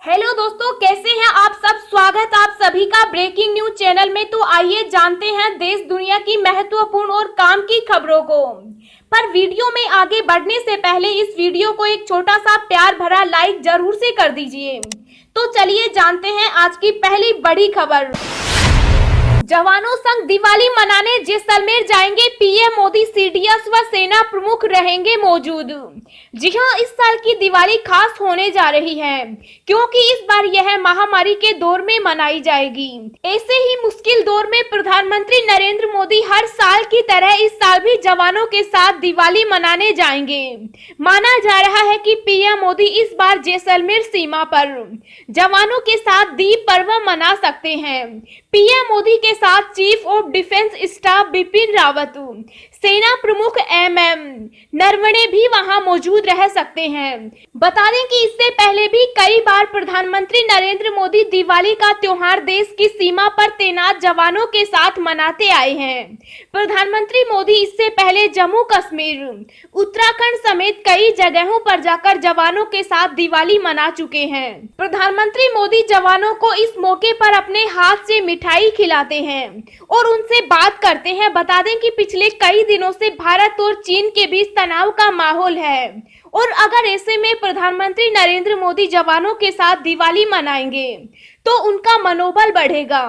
Hello दोस्तों, कैसे हैं आप सब। स्वागत आप सभी का ब्रेकिंग न्यूज चैनल में। तो आइए जानते हैं देश दुनिया की महत्वपूर्ण और काम की खबरों को। पर वीडियो में आगे बढ़ने से पहले इस वीडियो को एक छोटा सा प्यार भरा लाइक जरूर से कर दीजिए। तो चलिए जानते हैं आज की पहली बड़ी खबर। जवानों संग दिवाली मनाने जैसलमेर जाएंगे पीएम मोदी। सीडीएस व सेना प्रमुख रहेंगे मौजूद। जी हां, इस साल की दिवाली खास होने जा रही है क्योंकि इस बार यह महामारी के दौर में मनाई जाएगी। ऐसे ही मुश्किल दौर में प्रधानमंत्री नरेंद्र मोदी हर साल की तरह इस साल भी जवानों के साथ दिवाली मनाने जाएंगे। माना जा रहा है कि पीएम मोदी इस बार जैसलमेर सीमा पर जवानों के साथ दीप पर्व मना सकते हैं। पीएम मोदी के साथ chief of defence staff Bipin Rawat, सेना प्रमुख एमएम नरवणे भी वहां मौजूद रह सकते हैं। बता दें कि इससे पहले भी कई बार प्रधानमंत्री नरेंद्र मोदी दिवाली का त्योहार देश की सीमा पर तैनात जवानों के साथ मनाते आए हैं। प्रधानमंत्री मोदी इससे पहले जम्मू कश्मीर, उत्तराखंड समेत कई जगहों पर जाकर जवानों के साथ दिवाली मना चुके हैं। प्रधानमंत्री मोदी जवानों को इस मौके पर अपने हाथ से मिठाई खिलाते हैं और उनसे बात करते हैं। बता दें कि पिछले कई दिनों से भारत और चीन के बीच तनाव का माहौल है और अगर ऐसे में प्रधानमंत्री नरेंद्र मोदी जवानों के साथ दिवाली मनाएंगे तो उनका मनोबल बढ़ेगा।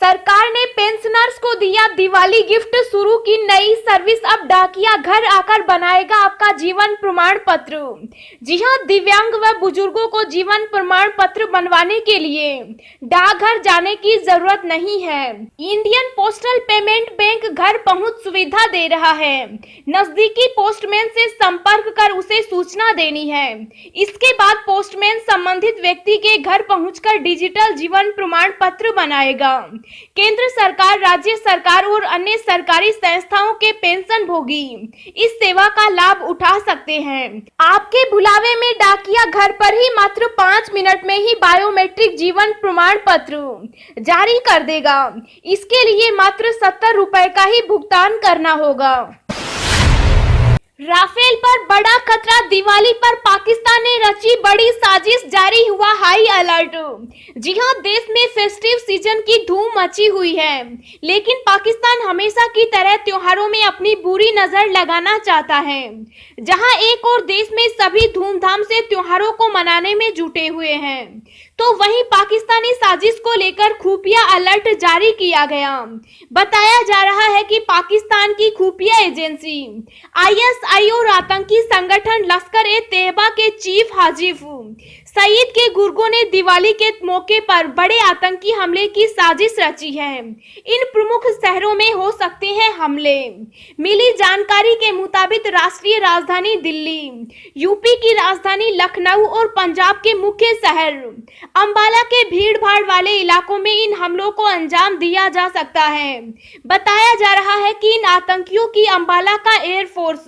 सरकार ने पेंशनर्स को दिया दिवाली गिफ्ट। शुरू की नई सर्विस, अब डाकिया घर आकर बनाएगा आपका जीवन प्रमाण पत्र। जी हां, दिव्यांग व बुजुर्गों को जीवन प्रमाण पत्र बनवाने के लिए डाकघर जाने की जरूरत नहीं है। इंडियन पोस्टल पेमेंट बैंक घर पहुंच सुविधा दे रहा है। नजदीकी पोस्टमैन से संपर्क कर उसे सूचना देनी है। इसके बाद पोस्टमैन संबंधित व्यक्ति के घर पहुंचकर डिजिटल जीवन प्रमाण पत्र बनाएगा। केंद्र सरकार, राज्य सरकार और अन्य सरकारी संस्थाओं के पेंशन भोगी इस सेवा का लाभ उठा सकते हैं। आपके बुलावे में डाकिया घर पर ही मात्र 5 मिनट में ही बायोमेट्रिक जीवन प्रमाण पत्र जारी कर देगा। इसके लिए मात्र 70 रुपए का ही भुगतान करना होगा। राफेल पर बड़ा खतरा, दिवाली पर पाकिस्तान ने रची बड़ी साजिश, जारी हुआ हाई अलर्ट। जी हां, देश में फेस्टिव सीजन की धूम मची हुई है, लेकिन पाकिस्तान हमेशा की तरह त्योहारों में अपनी बुरी नजर लगाना चाहता है। जहां एक और देश में सभी धूमधाम से त्योहारों को मनाने में जुटे हुए हैं, तो वहीं पाकिस्तानी साजिश को लेकर खुफिया अलर्ट जारी किया गया। बताया जा रहा है कि पाकिस्तान की खुफिया एजेंसी आईएसआई और आतंकी संगठन लश्कर-ए-तैयबा के चीफ हाजिफ सईद के गुर्गों ने दिवाली के मौके पर बड़े आतंकी हमले की साजिश रची है। इन प्रमुख शहरों में हो सकते हैं हमले। मिली जानकारी के मुताबिक राष्ट्रीय राजधानी दिल्ली, यूपी की राजधानी लखनऊ और पंजाब के मुख्य शहर अंबाला के भीड़ भाड़ वाले इलाकों में इन हमलों को अंजाम दिया जा सकता है। बताया जा रहा है कि इन आतंकियों की अंबाला का एयरफोर्स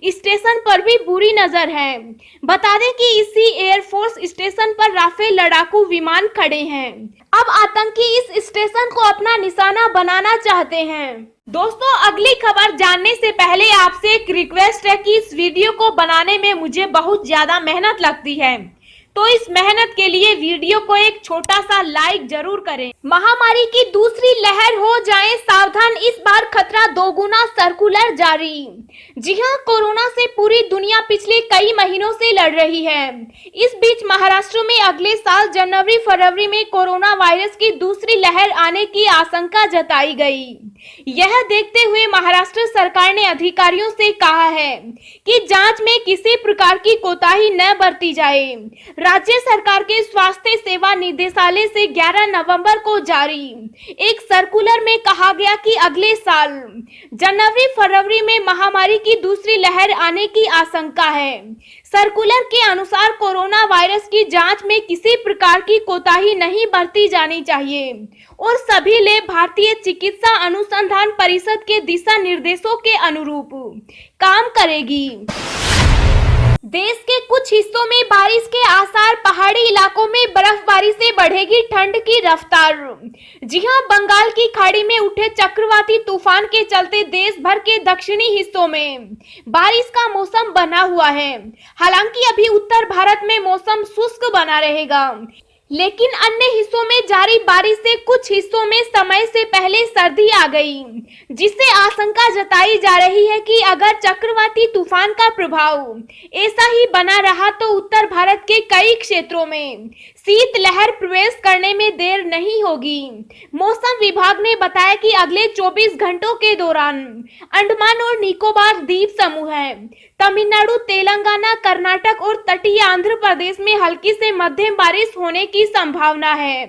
स्टेशन पर भी बुरी नजर है। बता दें कि इसी एयरफोर्स स्टेशन पर राफेल लड़ाकू विमान खड़े हैं। अब आतंकी इस स्टेशन को अपना निशाना बनाना चाहते हैं। दोस्तों, अगली खबर जानने से पहले आपसे एक रिक्वेस्ट है कि इस वीडियो को बनाने में मुझे बहुत ज्यादा मेहनत लगती है, तो इस मेहनत के लिए वीडियो को एक छोटा सा लाइक जरूर करें। महामारी की दूसरी लहर हो जाए सावधान, इस बार खतरा दोगुना, सर्कुलर जारी। जी हां, कोरोना से पूरी दुनिया पिछले कई महीनों से लड़ रही है। इस बीच महाराष्ट्र में अगले साल जनवरी फरवरी में कोरोना वायरस की दूसरी लहर आने की आशंका जताई गई। यह देखते हुए महाराष्ट्र सरकार ने अधिकारियों से कहा है कि जांच में किसी प्रकार की कोताही न बरती जाए। राज्य सरकार के स्वास्थ्य सेवा निदेशालय से 11 नवंबर को जारी एक सर्कुलर में कहा गया कि अगले साल जनवरी फरवरी में महामारी की दूसरी लहर आने की आशंका है। सर्कुलर के अनुसार कोरोना वायरस की जांच में किसी प्रकार की कोताही नहीं बरती जानी चाहिए और सभी लैब भारतीय चिकित्सा अनुसंधान परिषद के दिशा निर्देशों के अनुरूप काम करेगी। देश के कुछ हिस्सों में बारिश के आसार, पहाड़ी इलाकों में बर्फबारी से बढ़ेगी ठंड की रफ्तार। जी हां, बंगाल की खाड़ी में उठे चक्रवाती तूफान के चलते देश भर के दक्षिणी हिस्सों में बारिश का मौसम बना हुआ है। हालांकि अभी उत्तर भारत में मौसम शुष्क बना रहेगा, लेकिन अन्य हिस्सों में जारी बारिश से कुछ हिस्सों में समय से पहले सर्दी आ गई, जिससे आशंका जताई जा रही है कि अगर चक्रवाती तूफान का प्रभाव ऐसा ही बना रहा तो उत्तर भारत के कई क्षेत्रों में शीतलहर प्रवेश करने में देर नहीं होगी। मौसम विभाग ने बताया कि अगले 24 घंटों के दौरान अंडमान और निकोबार द्वीप समूह है, तमिलनाडु, तेलंगाना, कर्नाटक और तटीय आंध्र प्रदेश में हल्की से मध्यम बारिश होने की संभावना है।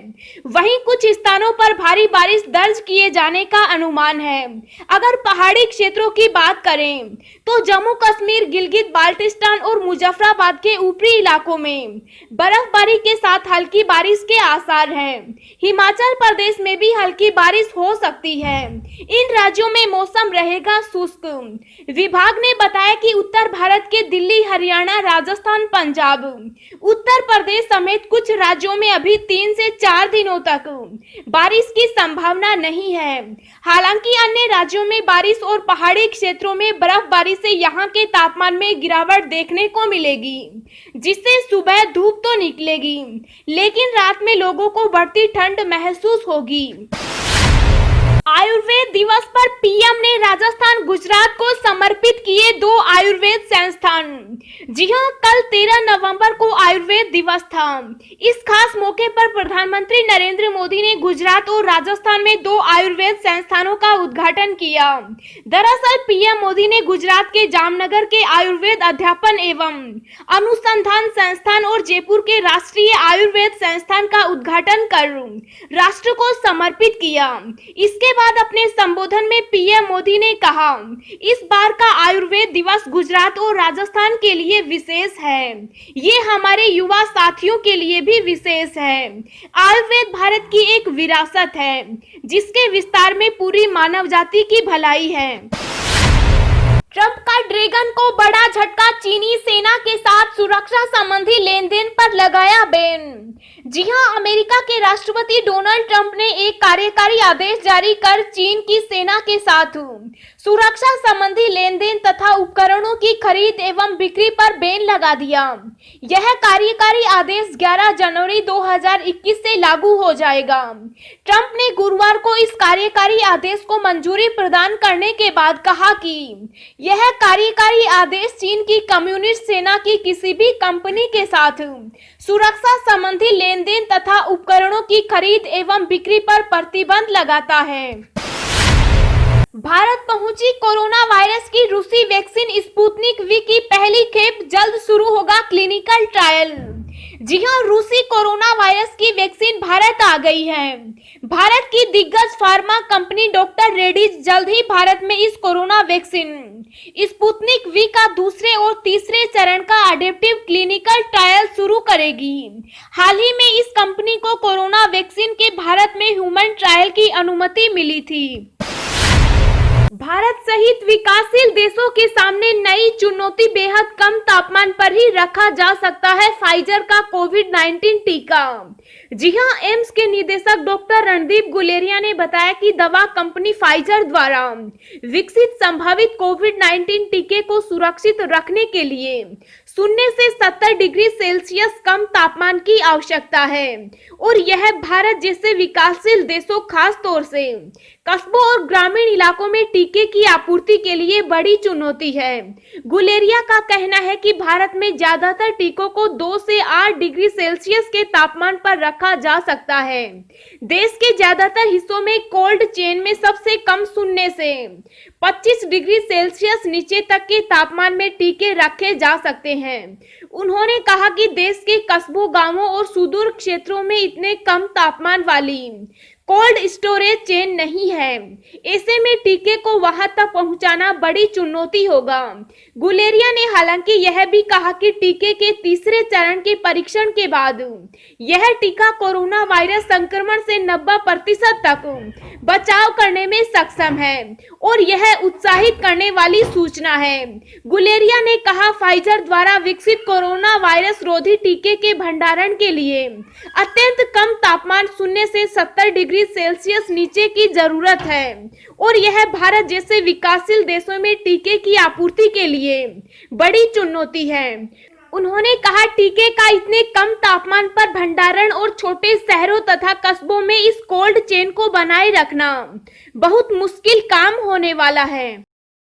वहीं कुछ स्थानों पर भारी बारिश दर्ज किए जाने का अनुमान है। अगर पहाड़ी क्षेत्रों की बात करें तो जम्मू कश्मीर, गिलगित बाल्टिस्तान और मुजफ्फराबाद के ऊपरी इलाकों में बर्फबारी के साथ हल्की बारिश के आसार हैं। हिमाचल प्रदेश में भी हल्की बारिश हो सकती है। इन राज्यों में मौसम रहेगा शुष्क। विभाग ने बताया कि उत्तर भारत के दिल्ली, हरियाणा, राजस्थान, पंजाब, उत्तर प्रदेश समेत कुछ राज्यों में अभी 3 से 4 दिनों तक बारिश की संभावना नहीं है। हालांकि अन्य राज्यों में बारिश और पहाड़ी क्षेत्रों में बर्फबारी से यहां के तापमान में गिरावट देखने को मिलेगी, जिससे सुबह धूप तो निकलेगी, लेकिन रात में लोगों को बढ़ती ठंड महसूस होगी। आयुर्वेद दिवस पर पीएम ने राजस्थान, गुजरात को समर्पित किए 2 आयुर्वेद संस्थान। जी हां, कल 13 नवंबर को आयुर्वेद दिवस था। इस खास मौके पर प्रधानमंत्री नरेंद्र मोदी ने गुजरात और राजस्थान में 2 आयुर्वेद संस्थानों का उद्घाटन किया। दरअसल पीएम मोदी ने गुजरात के जामनगर के आयुर्वेद अध्यापन एवं अनुसंधान संस्थान और जयपुर के राष्ट्रीय आयुर्वेद संस्थान का उद्घाटन कर राष्ट्र को समर्पित किया। इसके बाद अपने संबोधन में पीएम मोदी ने कहा, इस बार का आयुर्वेद दिवस गुजरात और राजस्थान के लिए विशेष है। ये हमारे युवा साथियों के लिए भी विशेष है। आयुर्वेद भारत की एक विरासत है, जिसके विस्तार में पूरी मानव जाति की भलाई है। ट्रंप का ड्रैगन को बड़ा झटका, चीनी सेना के साथ सुरक्षा संबंधी लेन देन पर लगाया बैन। जी हां, अमेरिका के राष्ट्रपति डोनाल्ड ट्रंप ने एक कार्यकारी आदेश जारी कर चीन की सेना के साथ सुरक्षा संबंधी लेन देन तथा उपकरणों की खरीद एवं बिक्री पर बैन लगा दिया। यह कार्यकारी आदेश 11 जनवरी 2021 से लागू हो जाएगा। ट्रंप ने गुरुवार को इस कार्यकारी आदेश को मंजूरी प्रदान करने के बाद कहा कि यह कार्यकारी आदेश चीन की कम्युनिस्ट सेना की किसी भी कंपनी के साथ सुरक्षा संबंधी लेन देन तथा उपकरणों की खरीद एवं बिक्री पर प्रतिबंध लगाता है। भारत पहुंची कोरोना वायरस की रूसी वैक्सीन स्पुतनिक वी की पहली खेप, जल्द शुरू होगा क्लिनिकल ट्रायल। जी हां, रूसी कोरोना वायरस की वैक्सीन भारत आ गई है। भारत की दिग्गज फार्मा कंपनी डॉक्टर रेड्डीज जल्द ही भारत में इस कोरोना वैक्सीन स्पुतनिक वी का दूसरे और तीसरे चरण का अडेप्टिव क्लिनिकल ट्रायल शुरू करेगी। हाल ही में इस कंपनी को कोरोना वैक्सीन के भारत में ह्यूमन ट्रायल की अनुमति मिली थी। भारत सहित विकासशील देशों के सामने नई चुनौती, बेहद कम तापमान पर ही रखा जा सकता है फाइजर का कोविड-19 टीका। जी हां, एम्स के निदेशक डॉक्टर रणदीप गुलेरिया ने बताया कि दवा कंपनी फाइजर द्वारा विकसित संभावित कोविड-19 टीके को सुरक्षित रखने के लिए 0 से 70 डिग्री सेल्सियस कम तापमान की आवश्यकता है और यह भारत जैसे विकासशील देशों, खास तौर से कस्बों और ग्रामीण इलाकों में टीके की आपूर्ति के लिए बड़ी चुनौती है। गुलेरिया का कहना है कि भारत में ज्यादातर टीकों को 2 से 8 डिग्री सेल्सियस के तापमान पर रखा जा सकता है। देश के ज्यादातर हिस्सों में कोल्ड चेन में सबसे कम 0 से 25 डिग्री सेल्सियस नीचे तक के तापमान में टीके रखे जा सकते हैं। उन्होंने कहा कि देश के कस्बों, गांवों और सुदूर क्षेत्रों में इतने कम तापमान वाली कोल्ड स्टोरेज चेन नहीं है। ऐसे में टीके को वहां तक पहुंचाना बड़ी चुनौती होगा। गुलेरिया ने हालांकि यह भी कहा कि टीके के तीसरे चरण के परीक्षण के बाद यह टीका कोरोना वायरस संक्रमण से 90% तक बचाव करने में सक्षम है और यह उत्साहित करने वाली सूचना है। गुलेरिया ने कहा, फाइजर द्वारा विकसित कोरोना वायरस रोधी टीके के भंडारण के लिए अत्यंत कम तापमान 0 से 70 डिग्री सेल्सियस नीचे की जरूरत है और यह भारत जैसे विकासशील देशों में टीके की आपूर्ति के लिए बड़ी चुनौती है। उन्होंने कहा, टीके का इतने कम तापमान पर भंडारण और छोटे शहरों तथा कस्बों में इस कोल्ड चेन को बनाए रखना बहुत मुश्किल काम होने वाला है।